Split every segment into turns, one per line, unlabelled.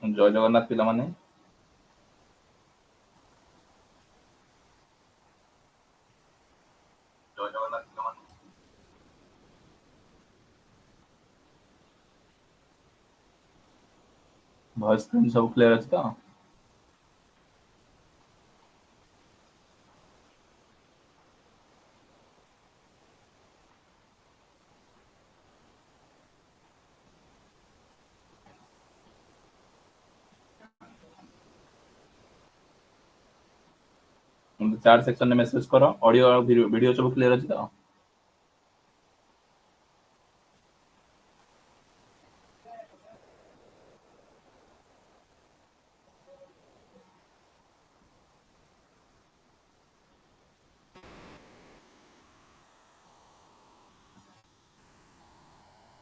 जय जगन्नाथ पिला माने जय जगन्नाथ पिला माने वॉइस सब क्लियर अछि तो चार सेक्शन में मेसेज करो ऑडियो और वीडियो सब क्लियर अछि तो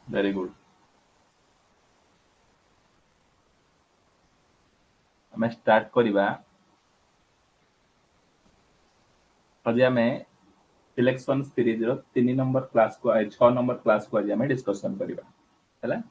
वेरी गुड हमें स्टार्ट करिबा आज हमें सिलेक्शन सीरीज रो 3 नंबर क्लास को 6 नंबर क्लास को आज हमें डिस्कशन करिबा हैला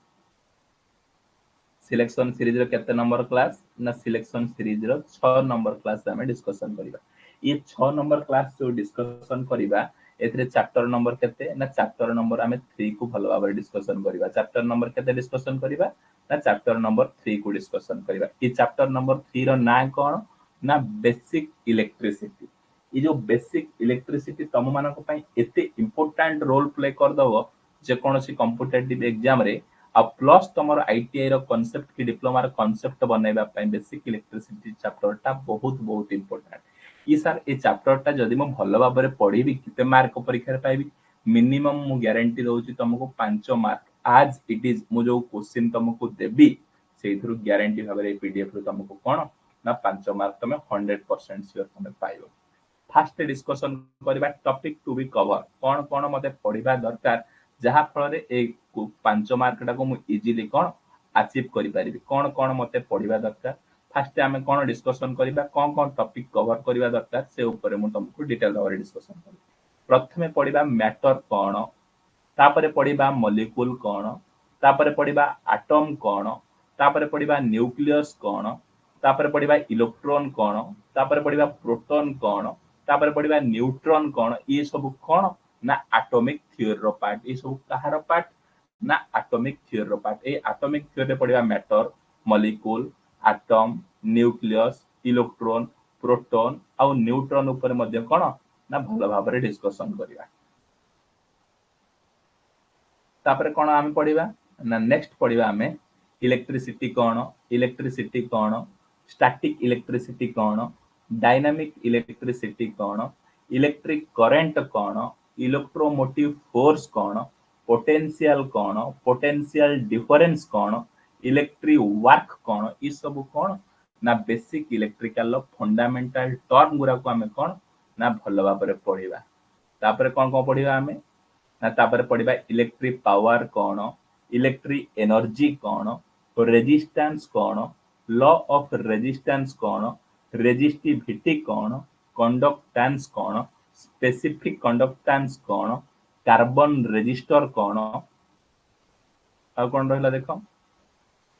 सिलेक्शन सीरीज रो केते नंबर क्लास ना सिलेक्शन सीरीज रो 6 नंबर क्लास हमें डिस्कशन करिबा ये 6 नंबर क्लास जो डिस्कशन करिबा एथरे चैप्टर नंबर केते ना चैप्टर नंबर हमें 3 को भलो भाबरे डिस्कशन करिबा चैप्टर नंबर केते डिस्कशन करिबा ना चैप्टर नंबर 3 को डिस्कशन करिबा ई चैप्टर नंबर 3 रो ना कोन ना बेसिक इलेक्ट्रिसिटी ये जो बेसिक इलेक्ट्रिसिटी तम मानक पई एते इंपोर्टेंट रोल प्ले कर दबो जे कोनोसी कॉम्पिटिटिव एग्जाम रे आ प्लस तमर आईटीआई रो कांसेप्ट की डिप्लोमा रो कांसेप्ट बनेबा पई बेसिक इलेक्ट्रिसिटी चैप्टर टा बहुत बहुत इंपोर्टेंट ये सर ए चैप्टर टा जदि म भलो भाबरे पढिबी किते मार्क परीक्षा रे पाइबी मिनिमम मु गारंटी दउची तुमको 5 मार्क आज इट इज मु जो क्वेश्चन तुमको देबी सेइथरु गारंटी भाबरे पीडीएफ रो तुमको कोन ना 5 मार्क तुम 100% श्योर तुम पाइबो फास्ट डिस्कशन करबा टॉपिक टू बी कवर कोन कोन मते पढिबा दरकार जहा फल रे ए 5 मार्क टा को मु इजीली कोन अचीव करि परिबी कोन कोन मते पढिबा दरकार फास्ट आमे कोन डिस्कशन करबा कोन कोन टॉपिक कवर करबा दरकार से ऊपर मु तुमको डिटेल भाबरे डिस्कशन करबी प्रथमे पढिबा मैटर कोन तापरे पढिबा मॉलिक्यूल कोन तापरे पढिबा एटम कोन तापरे पढिबा न्यूक्लियस कोन तापरे पढिबा इलेक्ट्रॉन कोन तापरे पढिबा प्रोटॉन कोन तापरे पढिबा न्यूट्रॉन कोन ये सब कोन ना एटॉमिक थ्योरी रो पार्ट ये सब कहार पार्ट ना एटॉमिक थ्योरी रो पार्ट ए एटॉमिक थ्योरी रे पढिबा matter molecule atom nucleus electron proton आ न्यूट्रॉन ऊपर मध्ये कोन ना भलो भाबरे डिस्कशन करिबा तापर कोन आमे पढिबा ना नेक्स्ट पढिबा आमे इलेक्ट्रिसिटी कोन स्टैटिक इलेक्ट्रिसिटी कोन डायनामिक इलेक्ट्रिसिटी कोन इलेक्ट्रिक करंट कोन इलेक्ट्रोमोटिव फोर्स कोन पोटेंशियल कोन पोटेंशियल डिफरेंस कोन इलेक्ट्रिक वर्क कोन ई सब कोन ना बेसिक इलेक्ट्रिकल लो फंडामेंटल टर्म गुरा को आमे कोन ना भलो भाबरे पढिबा तापर कोन कोन पढिबा आमे ना तापर पढिबा इलेक्ट्रिक पावर कोन इलेक्ट्रिक एनर्जी कोन रेजिस्टेंस कोन लॉ ऑफ रेजिस्टेंस कोन रेजिस्टिविटी कोन कंडक्टेंस कोन स्पेसिफिक कंडक्टेंस कोन कार्बन रेजिस्टर कोन आ कोन रहला देखो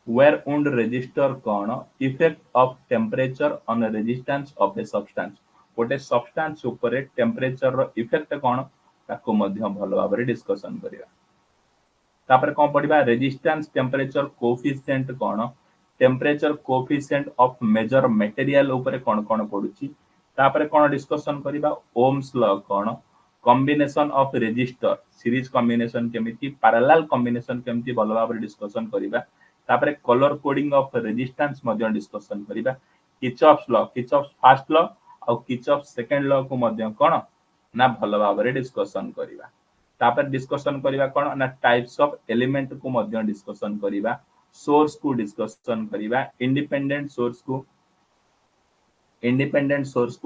where wound register कोन effect of temperature on resistance of a substance गोटे सब्सटेंस ऊपर टेम्परेचर रो इफेक्ट कोन ताको मध्य भलो भाबरे डिस्कशन करिया तापर कोन पढिबा रेजिस्टेंस टेम्परेचर कोएफिशिएंट कोन temperature coefficient of major material ऊपर कोन कोन पडुची तापर कोन डिस्कशन करिबा ओम्स लॉ कोन combination of resistor series combination केमिति पैरेलल कॉम्बिनेशन केमिति भलो भाबरे डिस्कशन करिबा तापर कलर कोडिंग ऑफ रेजिस्टेंस मध्य डिस्कशन करिबा Kirchhoff's law Kirchhoff's first law और किर्चॉफ्स सेकंड लॉ को मध्य कोन ना भलो भाबरे डिस्कशन करिबा तापर डिस्कशन करिबा कोन ना टाइप्स ऑफ एलिमेंट को मध्य डिस्कशन करिबा सोर्स को डिस्कशन करिबा इंडिपेंडेंट सोर्स को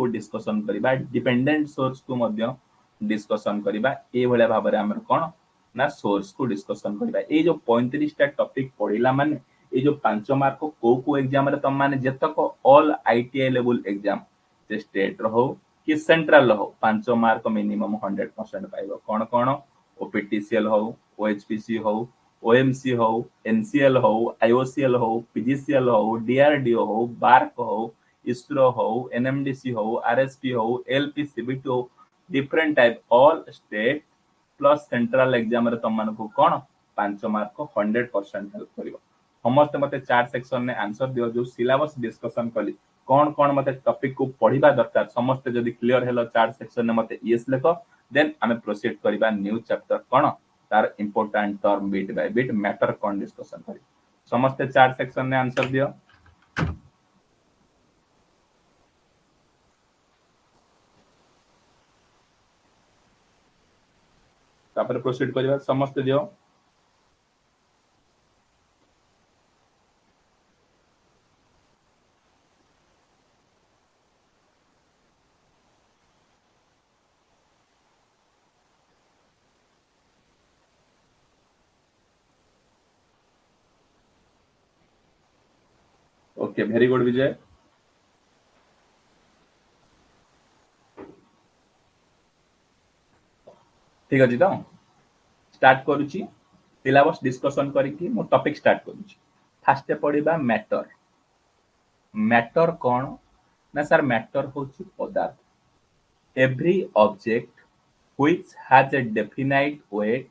डिस्कशन करिबा डिपेंडेंट सोर्स को मध्य डिस्कशन करिबा ए भले भाबरे हमर कोन ना सोर्स को डिस्कशन करिबा ए जो 35 टा टॉपिक पढिला माने ए जो 5 मार्क को एग्जाम रे तम माने जतक ऑल आईटीआई लेवल एग्जाम जे स्टेट रो हो कि सेंट्रल हो 5 मार्क मिनिमम 100% पाइबो कोन कोन ओपीटीसीएल हो ओएचपीसी हो ओएमसी हो, एनसीएल हो, आईओसीएल हो, पीजीसीएल हो, डीआरडीओ हो, बार्क हो, इसरो हो, एनएमडीसी हो, आरएसपी हो, एलपीसीबीटी हो, different type all state plus central exam रे तुम मानको कोन 5 मार्क 100% हेल्प करिवो। समस्त मते चार सेक्शन ने आंसर दियो जो सिलेबस डिस्कशन कली कौन कौन मते टॉपिक को पढ़िबा दरकार समस्त जदी क्लियर हेलो चार सेक्शन ने मते यस लेखो देन आमे प्रोसीड करिबा न्यू चैप्टर कोन तार important term bit by bit matter cone discussion करी समस्त चार सेक्शन ने आंसर दियो। तापर प्रोसीड करिबा समस्त दियो। Okay very good Vijay. ठीक अछि तो स्टार्ट करूची सिलेबस डिस्कशन करिकी मो टॉपिक स्टार्ट करूची। फास्ट पढ़िबा मैटर। मैटर कौन ना सर मैटर होची पदार्थ। Every object which has a definite weight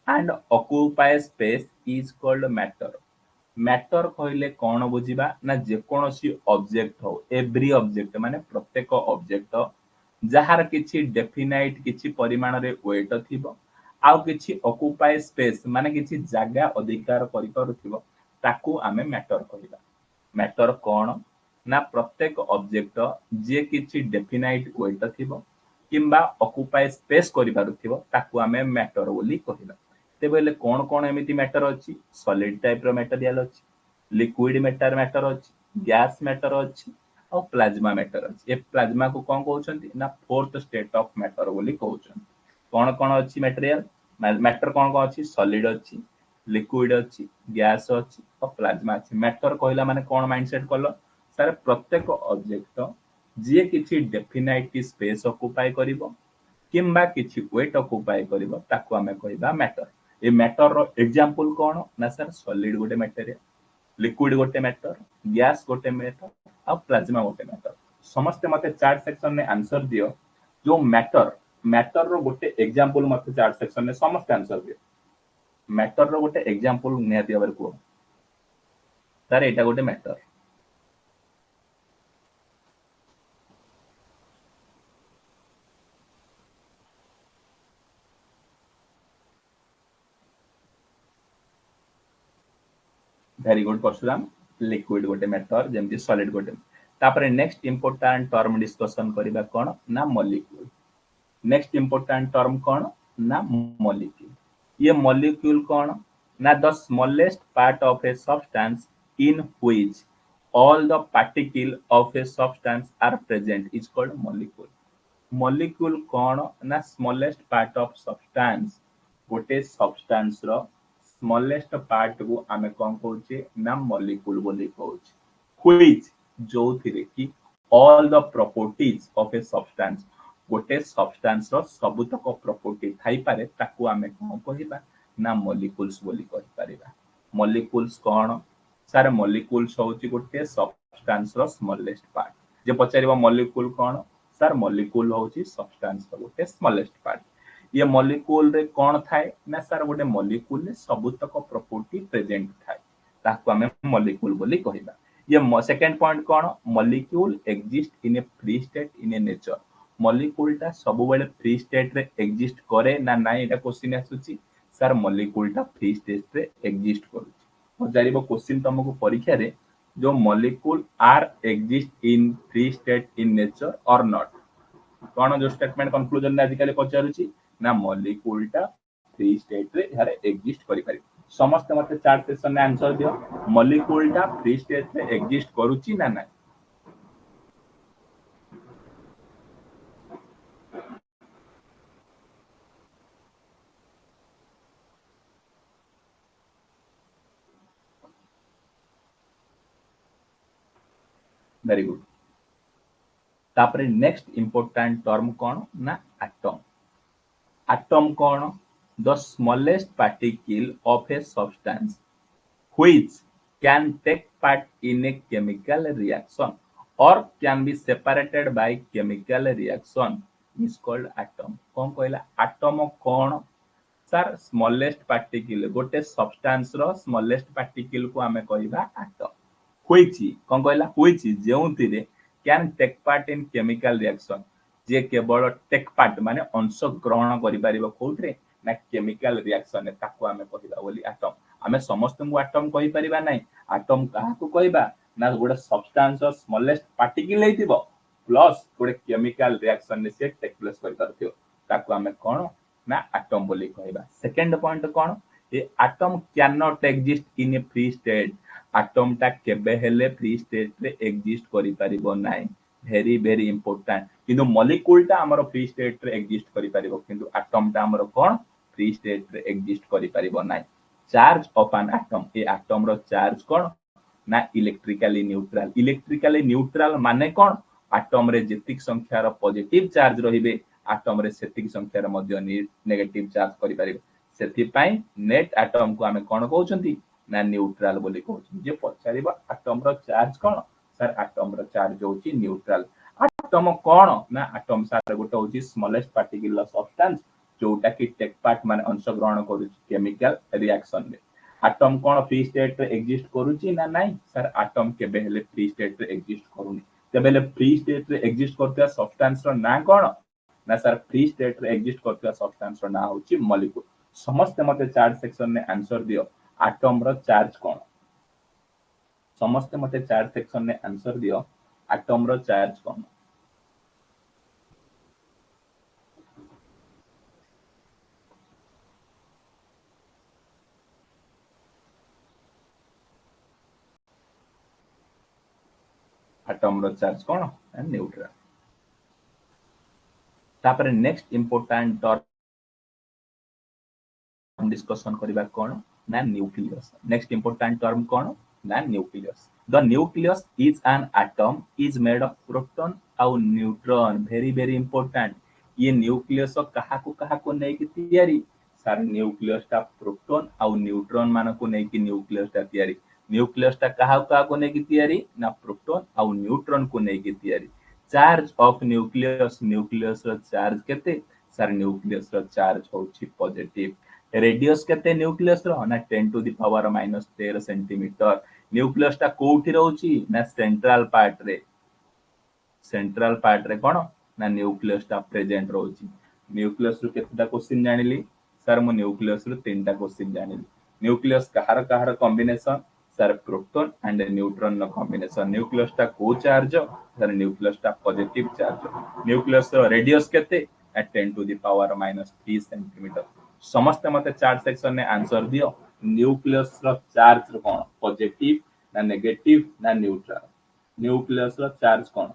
and occupies space is called matter। Matter कहले कौन बुझिबा ना जेकोसी ऑब्जेक्ट हो एवरी ऑब्जेक्ट माने प्रत्येक ऑब्जेक्ट जहार किछि डेफिनाइट किछि परिमाण रे वेट थिबो आउ किछि ऑक्युपाई स्पेस माने किछि जागा अधिकार करि पारुथिबो ताकू आमे मैटर कहिबा। मैटर कौन ना प्रत्येक ऑब्जेक्ट जे किछि डेफिनाइट वेट थिबो किंबा ऑक्युपाई स्पेस करि पारुथिबो ताकू आमे मैटर बोली कहिबा। तेबेले कौन कौन एमिति मैटर अछि सॉलिड टाइप रो मटेरियल अछि लिक्विड मैटर मैटर अछि गैस मैटर अछि और प्लाज्मा मैटर अछि। ए प्लाज्मा को कोन कहउछंती ना फोर्थ स्टेट ऑफ मैटर बोली कहउछंती। कौन कौन अछि मटेरियल मैटर कौन कौन अछि सॉलिड अछि लिक्विड अछि गैस अछि और प्लाज्मा अछि। मैटर कहला माने कौन माइंडसेट कलो सर प्रत्येक ऑब्जेक्ट जे किछि डेफिनाइट स्पेस ऑक्युपाई करिवो किंबा किछि वेट ऑक्युपाई करिवो ताकू हमें कहबा मैटर। ए मैटर रो एग्जांपल कोन ना सर सॉलिड गोटे मटेरियल लिक्विड गोटे मैटर गैस गोटे मैटर और प्लाज्मा गोटे मैटर। समस्त मते चार सेक्शन ने आंसर दियो जो मैटर मैटर रो गोटे एग्जांपल मते चार सेक्शन ने समस्त आंसर दियो। मैटर रो गोटे एग्जांपल निहाती भाବରେ को सर एटा गोटे matter. Very good Parshuram. Liquid गोटे मैटर जेमति सॉलिड गोटे तापरे नेक्स्ट इंपोर्टेंट टर्म डिस्कशन करिबा कोन ना मॉलिक्यूल। नेक्स्ट इंपोर्टेंट टर्म कौन ना मॉलिक्यूल। ये मॉलिक्यूल कौन ना the smallest part of a substance in which all the particle of a substance are present is called molecule. Molecule कौन ना स्मॉलेस्ट पार्ट ऑफ सब्सटेंस गोटे सब्सटेंस रो smallest part को आमे कोन कहउचे ना मॉलिक्यूल बोली कहउचे। व्हिच जोथिरे कि all the properties of a substance गोटे सब्सटेंस रो सबुतक प्रॉपर्टी थाई पारे ताकू आमे कोन कहिबा ना मॉलिक्यूल्स बोली कहि परिबा। मॉलिक्यूल्स कोन सर मॉलिक्यूल्स होची गोटे सब्सटेंस रो स्मॉलेस्ट पार्ट। जे पचारिबा मॉलिक्यूल कोन सर मॉलिक्यूल होची सब्सटेंस रो गोटे स्मॉलेस्ट पार्ट। ये मॉलिक्यूल रे कोन थाए ना सर गोटे मॉलिक्यूल रे सबुतक प्रॉपर्टी प्रेजेंट थाए ताकू आमे मॉलिक्यूल बोली कहिबा। ये second point cone molecule exist in A free state in A nature. Molecule टा सब बेले फ्री स्टेट रे एग्जिस्ट करे ना नाइ एटा क्वेश्चन आसुची सर मॉलिक्यूल टा फ्री स्टेट रे एग्जिस्ट करूची। पचारिबो क्वेश्चन तुमको परीक्षा रे जो molecule are exist in free state in nature or not कौन जो स्टेटमेंट कंक्लूजन ने आजिकली पचारुची ना मॉलिक्यूल टा फ्री स्टेट रे यारे एग्जिस्ट करि पारि। समस्त मते चार सेक्शन ने आंसर दियो मॉलिक्यूल टा फ्री स्टेट रे एग्जिस्ट करूची ना ना। Very good. तापरे नेक्स्ट इंपोर्टेंट टर्म कौन ना एटम। एटम कौन the smallest particle of a substance which can take part in a chemical reaction or can be separated by chemical reaction is called atom. कौन कहला atom कौन sir smallest particle गोटे substance रो smallest particle को आमे कहबा atom होइछि कौन कहला होइछि जेउतिरे can take part in chemical reaction जे केवल टेक पार्ट माने अंश ग्रहण करि परिबो कोउतरे ना केमिकल रिएक्शन ने ताको आमे कहबा बोली एटम आमे समस्त को एटम कहि परिबा नै एटम काहा को कहबा ना गोटे सब्सटेंस स्मॉलेस्ट पार्टिकल हेतिबो प्लस गोटे केमिकल रिएक्शन ने से टेक प्लेस करि करथियो ताको आमे कोन ना एटम बोली कहबा second point cone A atom can not exist in A free state atom टा केबे हेले फ्री स्टेट रे एग्जिस्ट करि परिबो नै भेरी भेरी इंपोर्टेंट किंतु मॉलिक्यूल टा हमर फ्री स्टेट रे एग्जिस्ट करि परिबो किंतु एटम टा हमर कोन फ्री स्टेट रे एग्जिस्ट करि परिबो नै चार्ज ऑफ एन एटम ए एटम रो चार्ज कोन ना इलेक्ट्रिकली न्यूट्रल माने कोन एटम रे जेतिक संख्या रो पॉजिटिव चार्ज रहिबे एटम रे सेतिक संख्या रो मध्ये नेगेटिव चार्ज करि परिबे सेति पई नेट एटम को हमें कोन कहउछंती ना न्यूट्रल बोली कहउछन जे पछारिबा एटम रो चार्ज कोन सर एटम रो चार्ज होची न्यूट्रल एटम कोन ना एटम सर गोटे होची स्मॉलेस्ट पार्टिकल ऑफ सब्सटेंस जोटा कि टेक पार्ट माने अंश ग्रहण करूची केमिकल रिएक्शन में एटम कोन फ्री स्टेट रे एग्जिस्ट करूची ना नाही सर एटम केबे हेले फ्री स्टेट रे एग्जिस्ट करूनी तेबेले फ्री स्टेट रे एग्जिस्ट करता सब्सटेंस रो ना कोन ना सर फ्री स्टेट रे एग्जिस्ट करता सब्सटेंस रो ना होची मॉलिक्यूल समस्त मते चार्ज सेक्शन ने आंसर दियो एटम रो चार्ज कोन समस्त मते चार्ज सेक्शन ने आंसर दियो एटम रो चार्ज कोन एटम रो चार्ज कोन एंड न्यूट्रल तापर नेक्स्ट इंपोर्टेंट टर्म डिस्कशन करबा कोन ना न्यूक्लियस नेक्स्ट इंपोर्टेंट टर्म कोन ना nucleus the nucleus is an atom is made of proton और न्यूट्रॉन वेरी वेरी इंपोर्टेंट ये न्यूक्लियस कहा को नै कि तैयारी सर न्यूक्लियस ता प्रोटॉन और न्यूट्रॉन मान को नै कि न्यूक्लियस ता तैयारी न्यूक्लियस ता कहा को नै कि तैयारी ना प्रोटॉन और न्यूट्रॉन को नै कि तैयारी चार्ज ऑफ न्यूक्लियस न्यूक्लियस रो चार्ज केते सर न्यूक्लियस रो चार्ज होची पॉजिटिव रेडियस केते न्यूक्लियस रो ना 10 to the power -13 centimetre nucleus ता कोठी रहउची ना सेंट्रल पार्ट रे कोन ना न्यूक्लियस ता प्रेजेंट रहउची न्यूक्लियस रो केतेटा क्वेश्चन जानिली सर मो न्यूक्लियस रो तीनटा क्वेश्चन जानिली न्यूक्लियस कहार combination sir proton and neutron नो कॉम्बिनेशन न्यूक्लियस ता को चार्ज सर न्यूक्लियस ता पॉजिटिव चार्ज न्यूक्लियस रो रेडियस केते 10 टू द पावर -3 सेंटीमीटर समस्त मते चार्ज सेक्शन ने आंसर दियो न्यूक्लियस रो चार्ज कोन पॉजिटिव ना नेगेटिव ना न्यूट्रल न्यूक्लियस रो चार्ज कोन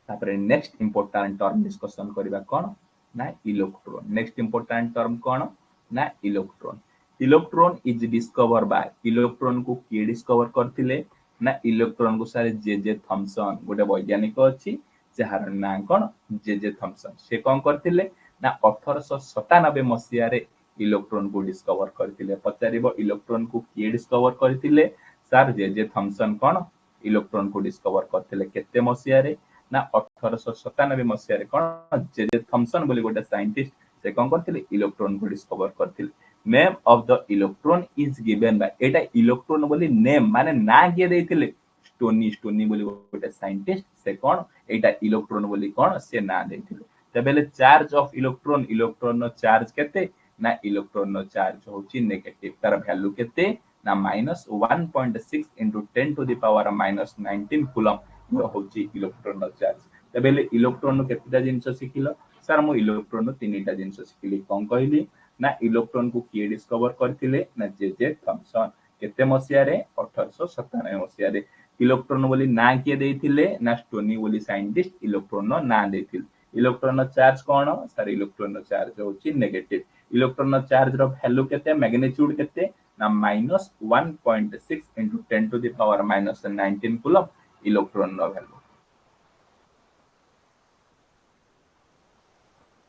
तापर नेक्स्ट इंपोर्टेंट टर्म डिस्कशन करबा कोन ना इलेक्ट्रॉन नेक्स्ट इंपोर्टेंट टर्म कोन ना electron electron is discover bye electron को के डिस्कवर करथिले ना इलेक्ट्रॉन को सारे जे थॉमसन गोटे वैज्ञानिक अछि जहार नाम कोन जे थॉमसन से कोन करथिले ना 1897 मसिया रे इलेक्ट्रॉन को डिस्कवर करथिले पचारिबो इलेक्ट्रॉन को के डिस्कवर करथिले सर जे थॉमसन कोन इलेक्ट्रॉन को डिस्कवर करथिले केते मसिया रे ना 1897 मसिया रे कोन जे थॉमसन बोली गोटे साइंटिस्ट से कोन करथिले इलेक्ट्रॉन को डिस्कवर करथिले name of the electron is given by Etah electron बोली नेम माने ना के देथिले स्टोनी बोली गोटे साइंटिस्ट से कोन एटा इलेक्ट्रॉन बोली कोन से ना देथिले तबेले चार्ज ऑफ इलेक्ट्रॉन नो चार्ज केते ना इलेक्ट्रॉन नो चार्ज होची नेगेटिव तार वैल्यू केते ना -1.6 into 10 to the power -19 coulomb होची इलेक्ट्रॉन नो चार्ज तबेले इलेक्ट्रॉन नो केतेटा जिंस सिखिलो सर मो इलेक्ट्रॉन नो तीनटा जिंस सिखिली कोन कहली ना इलेक्ट्रॉन को किए डिस्कवर करथिले ना जे थॉमसन केते मसिया रे 1897 मसिया रे इलेक्ट्रॉन बोली ना किए देथिले ना स्टोनी बोली साइंटिस्ट इलेक्ट्रॉन नो ना देथिल इलेक्ट्रॉन नो चार्ज कोन सर इलेक्ट्रॉन नो चार्ज होची नेगेटिव इलेक्ट्रॉन नो चार्ज रो वैल्यू केते मैग्नीट्यूड केते ना -1.6 into 10 to the power -19 coulomb electron नो वैल्यू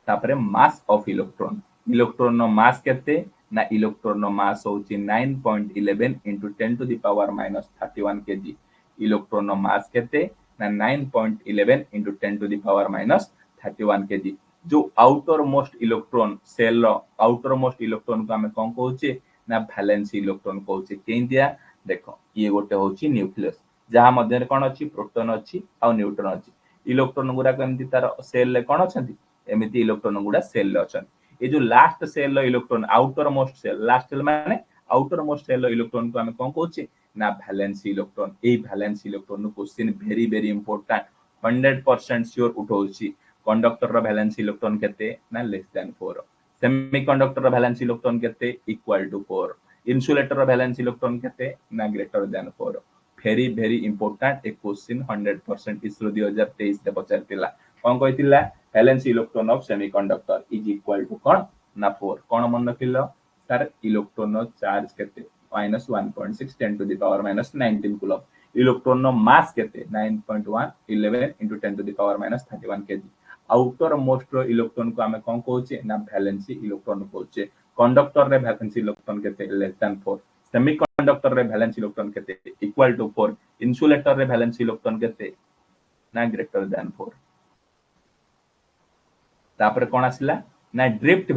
तापरे मास ऑफ इलेक्ट्रॉन इलेक्ट्रॉन नो मास केते ना इलेक्ट्रॉन नो मास होची 9.11 into 10 to the power minus 31 kg electron नो मास केते ना 9.11 into 10 to the power minus 31 kg जो outer most electron cell row outer most electron को हमें कोन कहूचे ना वैलेंस इलेक्ट्रॉन कहूचे केंदिया देखो ये गोटे होची न्यूक्लियस जहा मध्य कोन अछि प्रोटॉन अछि आ न्यूट्रॉन अछि इलेक्ट्रॉन गुरा केमति तार सेल ले कोन अछंती एमिति इलेक्ट्रॉन गुडा सेल ले अछंती ये जो last shell electron outermost shell last shell माने आउटर मोस्ट सेल इलेक्ट्रॉन को हमें कोन कहूचे ना वैलेंस इलेक्ट्रॉन ए valence electron question very very important 100% sure उठौची कंडक्टर रो वैलेंस इलेक्ट्रॉन केते ना लेस देन 4 सेमीकंडक्टर रो वैलेंस इलेक्ट्रॉन केते इक्वल टू 4 इन्सुलेटर रो वैलेंस इलेक्ट्रॉन केते ना greater than 4 very very important ए क्वेश्चन 100% इसरो 2023 रे पचारतिला कोन कहितिला valence electron of semiconductor is equal to कोन ना 4 कोन मन रखिलो सर इलेक्ट्रॉन नो चार्ज केते -1.6 10 to the power -19 coulomb electron नो मास केते 9.1 11 into 10 to the power minus 31 kg outermost रो इलेक्ट्रॉन को हमें कोन कहूचे ना वैलेंस इलेक्ट्रॉन कहूचे कंडक्टर रे वैलेंस इलेक्ट्रॉन केते लेस देन 4 सेमीकंडक्टर रे वैलेंस इलेक्ट्रॉन केते इक्वल टू 4 इन्सुलेटर रे वैलेंस इलेक्ट्रॉन केते ना ग्रेटर देन 4 तापर कोन आसिला ना drift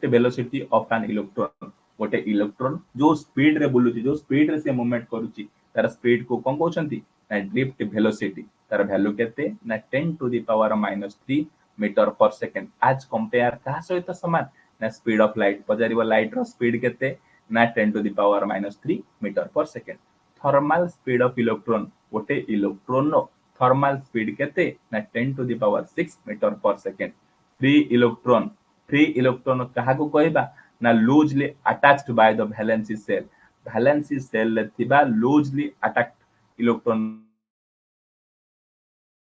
velocity of an electron गोटे इलेक्ट्रॉन जो स्पीड रे बुलुची जो स्पीड रे से मूवमेंट करूची तार स्पीड को कोन कहउछंती ना ड्रिफ्ट वेलोसिटी तार वैल्यू केते ना 10 to the power -3 metre per second आज कंपेयर का सहित समान ना स्पीड ऑफ लाइट पजारिबो लाइट रो स्पीड केते ना 10 to the power -3 metre per second thermal speed of electron गोटे इलेक्ट्रॉन नो थर्मल स्पीड केते ना 10 to the power 6 metre per second free electron कहा को कहबा ना loosely attached by the valency shell थिबा लूजली अटैच्ड इलेक्ट्रॉन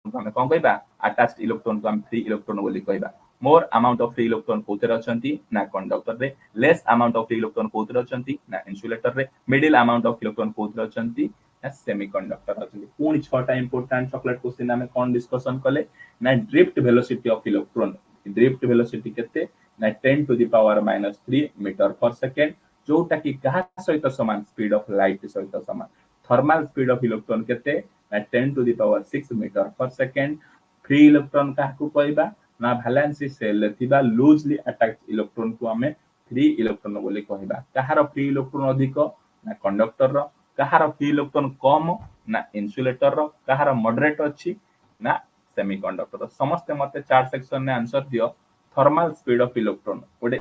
हम कोन कहबा अटैच्ड इलेक्ट्रॉन को हम फ्री इलेक्ट्रॉन बोली कहबा more amount of free electron कोतरे अछंती ना कंडक्टर रे less amount of free electron कोतरे अछंती ना इन्सुलेटर रे मिडिल अमाउंट ऑफ इलेक्ट्रॉन कोतरे अछंती ना सेमीकंडक्टर अछंती पूर्ण छटा इंपोर्टेंट चॉकलेट क्वेश्चन हमें कोन डिस्कशन कले ना drift velocity of electron drift velocity केते ना 10 to the power -3 metre per second जोटा कि कहा सहित समान स्पीड ऑफ लाइट सहित समान थर्मल स्पीड ऑफ इलेक्ट्रॉन केते ना 10 to the power 6 metre per second free electron का को कहबा ना वैलेंसी सेल थिबा लूजली अटैच्ड इलेक्ट्रॉन को हमें फ्री इलेक्ट्रॉन बोली कहबा कहार फ्री इलेक्ट्रॉन अधिक ना कंडक्टर रो कहार फ्री इलेक्ट्रॉन कम ना इन्सुलेटर रो कहार मॉडरेट अछि ना सेमीकंडक्टर समस्त मते चार सेक्शन ने आंसर दियो थर्मल स्पीड ऑफ इलेक्ट्रॉन ओडे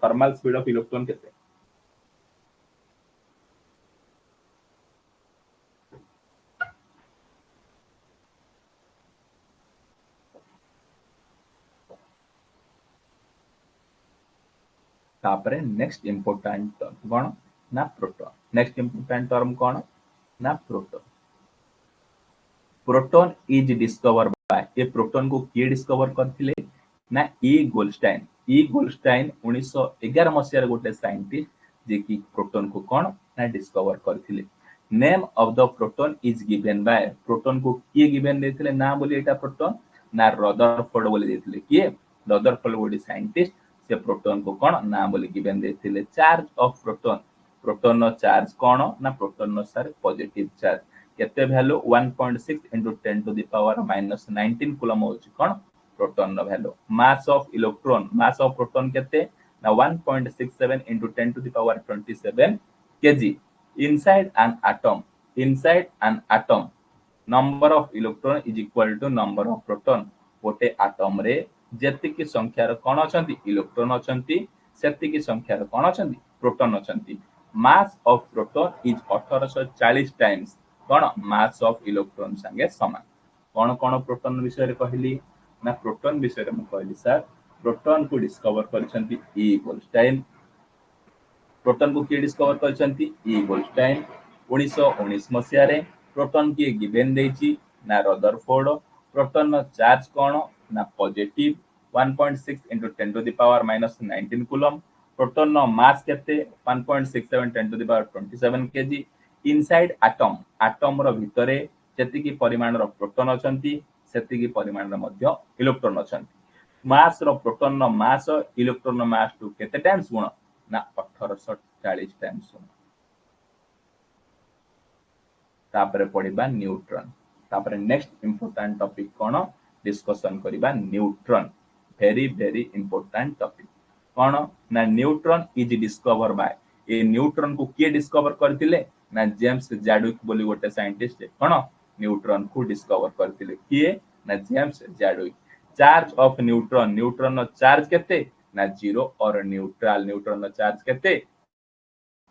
थर्मल स्पीड ऑफ इलेक्ट्रॉन केते तापरे नेक्स्ट इंपोर्टेंट टर्म कोन ना प्रोटॉन नेक्स्ट इंपोर्टेंट टर्म कोन ना proton proton is discover by ये प्रोटॉन को किए डिस्कवर करथिले ना ई गोल्डस्टाइन 1911 मसिया रे गोटे साइंटिस्ट जे कि प्रोटॉन को कोन ना डिस्कवर करथिले name of the proton is given by proton को किए गिवन देथिले ना बोली एटा प्रोटॉन ना रदरफोर्ड बोली देथिले किए रदरफोर्ड गोटे साइंटिस्ट से प्रोटॉन को कोन ना बोली गिवन देथिले चार्ज ऑफ प्रोटॉन प्रोटॉन नो चार्ज कोन ना प्रोटॉन नो सर पॉजिटिव चार्ज केते value 1.6 into 10 to the power -19 coulomb होची कोन प्रोटॉन नो वैल्यू मास ऑफ प्रोटॉन केते ना 1.67 into 10 to the power 27 kg inside an atom number of electron is equal to number of proton गोटे atom रे जेति की संख्या रो कोन अछंती इलेक्ट्रॉन अछंती सेति की संख्या रो कोन अछंती प्रोटॉन अछंती mass of proton is 1840 times कोन मास ऑफ इलेक्ट्रॉन संगे समान कोन कोन प्रोटॉन विषय रे कहली ना प्रोटॉन विषय रे म कहली सर प्रोटॉन को डिस्कवर करछंती ई गोल्डस्टाइन प्रोटॉन को के डिस्कवर करछंती ई गोल्डस्टाइन 1919 मसिया रे प्रोटॉन की गिवन देछि ना रदरफोर्ड प्रोटॉन नो चार्ज कोन ना positive 1.6 into 10 to the power -19 coulomb proton नो मास केते 1.67 10 to the power 27 kg inside atom रो भितरे जति की परिमाण रो प्रोटॉन अछंती सेति की परिमाण रो मध्य इलेक्ट्रॉन अछंती मास रो प्रोटॉन रो मास इलेक्ट्रॉन रो मास टू केते टाइम्स गुण ना 1840 टाइम्स गुण तापरे पढ़िबा न्यूट्रॉन तापरे नेक्स्ट इंपोर्टेंट टॉपिक कोन डिस्कशन करिबा neutron very very important topic कोन ना न्यूट्रॉन इज डिस्कवर बाय ए न्यूट्रॉन को किए डिस्कवर करथिले ना जेम्स जैडविक बोली गोटे साइंटिस्ट कोन न्यूट्रॉन को डिस्कवर करथिले किए ना James Chadwick charge of neutron neutron नो चार्ज केते ना जीरो और न्यूट्रल न्यूट्रॉन नो चार्ज केते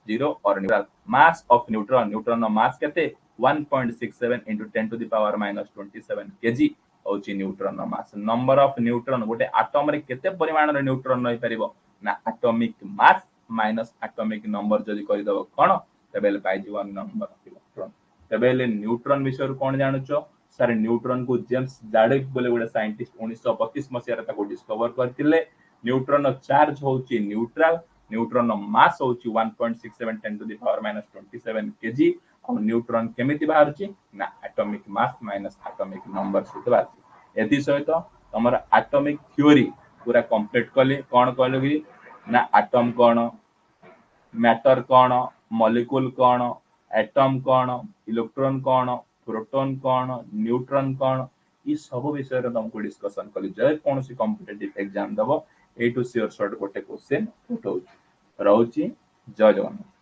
जीरो और neutral mass of neutron neutron नो मास केते 1.67 into 10 to the power minus 27 kg होची न्यूट्रॉन नो मास नंबर ऑफ न्यूट्रॉन गोटे एटम रे केते परिमाण रे न्यूट्रॉन रही परिबो ना atomic mass minus atomic number जदी करि दबो कोन तेबेले पाइ जीव नंबर ऑफ इलेक्ट्रॉन तेबेले न्यूट्रॉन विषय कोन जानुचो सर न्यूट्रॉन को जेम्स जैडविक बोले गोटे साइंटिस्ट 1925 मसिया रे ताको डिस्कवर करथिले न्यूट्रॉन चार्ज होची न्यूट्रल न्यूट्रॉन मास होची 1.67 10 to the power minus 27 kg और न्यूट्रॉन केमिति बाहरची ना atomic mass minus atomic number सहित बाहरची एथि सहित हमर एटॉमिक थ्योरी पूरा कंप्लीट कले कोन कहलो कि ना एटम कोन मैटर कोन मॉलिक्यूल कोन एटम कोन इलेक्ट्रॉन कोन प्रोटॉन कोन न्यूट्रॉन कोन ई सब विषय रे तुमको डिस्कशन कली जे कोनसी कॉम्पिटिटिव एग्जाम दबो ए टू श्योर शॉर्ट गोटे क्वेश्चन उठो रहउची जय जगन्नाथ।